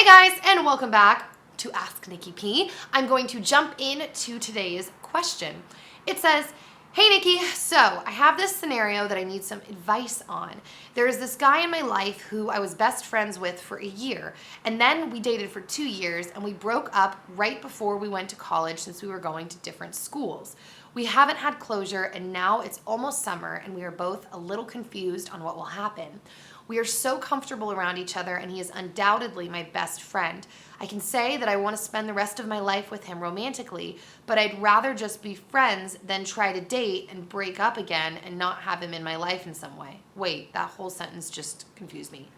Hey guys, and welcome back to Asknikkip. I'm going to jump into today's question. It says, hey Nikki, so I have this scenario that I need some advice on. There's this guy in my life who I was best friends with for a year, and then we dated for 2 years, and we broke up right before we went to college since we were going to different schools. We haven't had closure, and now it's almost summer, and we are both a little confused on what will happen. We are so comfortable around each other, and he is undoubtedly my best friend. I can say that I want to spend the rest of my life with him romantically, but I'd rather just be friends than try to date and break up again and not have him in my life in some way. Wait, that whole sentence just confused me.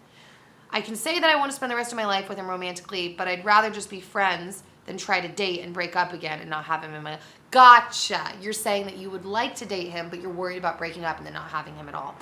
I can say that I want to spend the rest of my life with him romantically, but I'd rather just be friends than try to date and break up again and not have him in my life. Gotcha. You're saying that you would like to date him, but you're worried about breaking up and then not having him at all.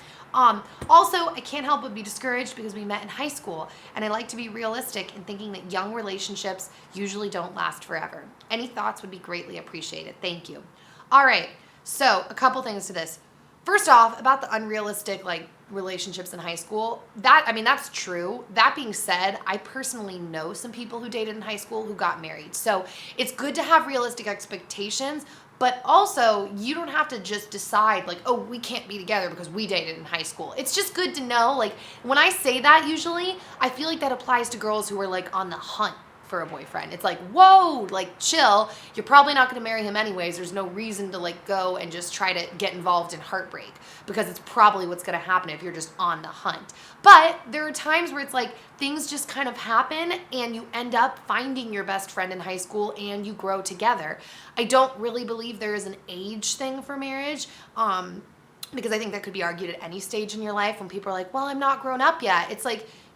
Also, I can't help but be discouraged because we met in high school, and I like to be realistic in thinking that young relationships usually don't last forever. Any thoughts would be greatly appreciated. Thank you. All right, so a couple things to this. First off, about the unrealistic relationships in high school, that's true. That being said, I personally know some people who dated in high school who got married. So it's good to have realistic expectations, but also you don't have to just decide oh, we can't be together because we dated in high school. It's just good to know, when I say that usually, I feel like that applies to girls who are on the hunt for a boyfriend. It's whoa, chill. You're probably not going to marry him anyways. There's no reason to go and just try to get involved in heartbreak because it's probably what's going to happen if you're just on the hunt. But there are times where it's things just kind of happen and you end up finding your best friend in high school and you grow together. I don't really believe there is an age thing for marriage. Because I think that could be argued at any stage in your life when people are well, I'm not grown up yet. It's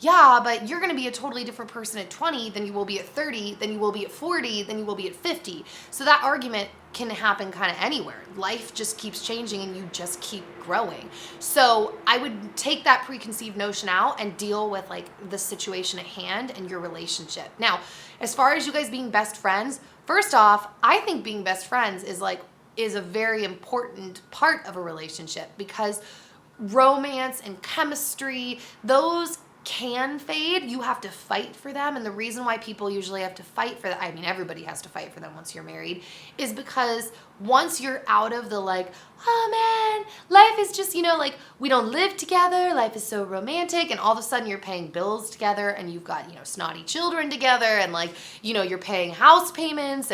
yeah, but you're going to be a totally different person at 20 than you will be at 30, than you will be at 40, than you will be at 50. So that argument can happen kind of anywhere. Life just keeps changing and you just keep growing. So I would take that preconceived notion out and deal with the situation at hand and your relationship. Now, as far as you guys being best friends, first off, I think being best friends is a very important part of a relationship because romance and chemistry, those can fade. You have to fight for them. And the reason why people usually have to fight for that, everybody has to fight for them once you're married, is because once you're out of the oh man, life is just, we don't live together, life is so romantic, and all of a sudden you're paying bills together and you've got, snotty children together and you're paying house payments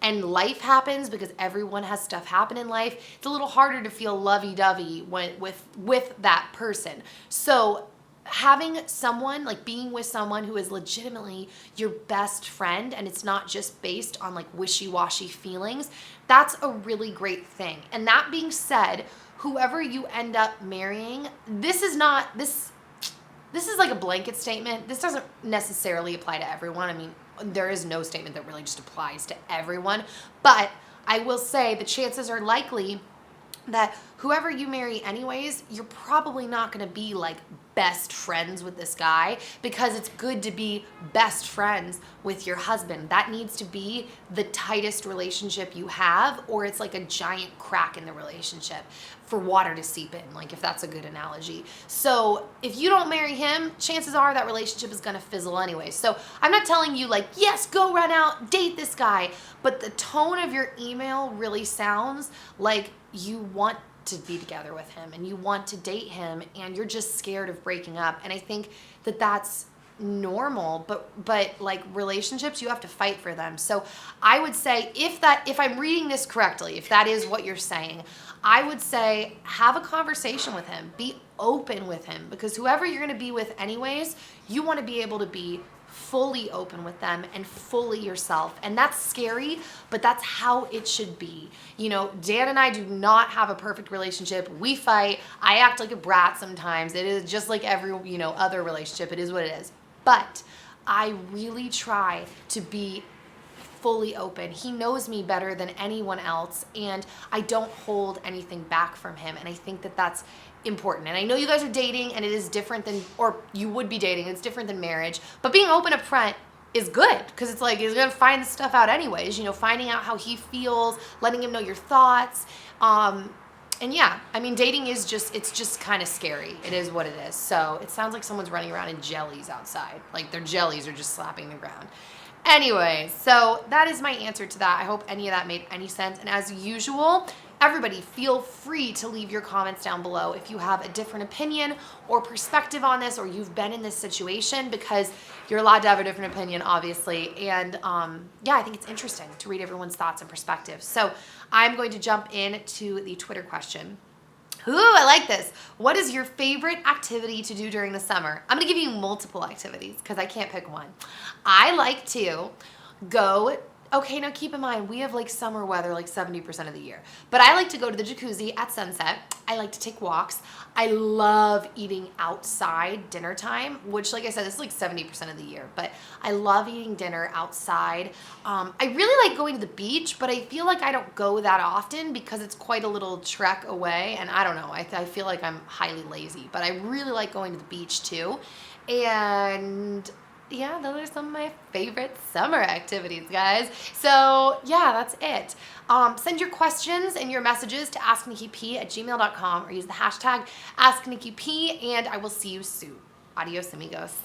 and life happens because everyone has stuff happen in life. It's a little harder to feel lovey-dovey with that person. So having someone, being with someone who is legitimately your best friend and it's not just based on wishy-washy feelings, that's a really great thing. And that being said, whoever you end up marrying, this is a blanket statement. This doesn't necessarily apply to everyone. There is no statement that really just applies to everyone, but I will say the chances are likely that whoever you marry anyways, you're probably not going to be best friends with this guy because it's good to be best friends with your husband. That needs to be the tightest relationship you have, or it's a giant crack in the relationship for water to seep in, if that's a good analogy. So if you don't marry him, chances are that relationship is going to fizzle anyway. So I'm not telling you yes, go run out, date this guy, but the tone of your email really sounds like you want to be together with him and you want to date him and you're just scared of breaking up. And I think that that's normal, but relationships, you have to fight for them. So I would say if I'm reading this correctly, if that is what you're saying, I would say have a conversation with him, be open with him, because whoever you're going to be with anyways, you want to be able to be fully open with them and fully yourself. And that's scary, but that's how it should be. Dan and I do not have a perfect relationship. We fight. I act like a brat sometimes. It is just like every, other relationship. It is what it is. But I really try to be fully open. He knows me better than anyone else, and I don't hold anything back from him. And I think that that's important. And I know you guys are dating and it is different than, or you would be dating, it's different than marriage, but being open up front is good because it's he's going to find the stuff out anyways, finding out how he feels, letting him know your thoughts. And yeah, I mean, dating is it's just kind of scary. It is what it is. So it sounds like someone's running around in jellies outside. Like their jellies are just slapping the ground. Anyway, so that is my answer to that. I hope any of that made any sense. And as usual, everybody feel free to leave your comments down below if you have a different opinion or perspective on this, or you've been in this situation, because you're allowed to have a different opinion, obviously. And yeah, I think it's interesting to read everyone's thoughts and perspectives. So I'm going to jump into the Twitter question. Ooh, I like this. What is your favorite activity to do during the summer? I'm going to give you multiple activities because I can't pick one. I like to go, okay, now keep in mind, we have like summer weather like 70% of the year. But I like to go to the jacuzzi at sunset. I like to take walks. I love eating outside dinner time, which, like I said, this is like 70% of the year. But I love eating dinner outside. I really like going to the beach, but I feel like I don't go that often because it's quite a little trek away. And I don't know, I feel like I'm highly lazy. But I really like going to the beach too. And yeah, those are some of my favorite summer activities, guys. So yeah, that's it. Send your questions and your messages to asknikkip@gmail.com or use the hashtag asknikkip, and I will see you soon. Adios, amigos.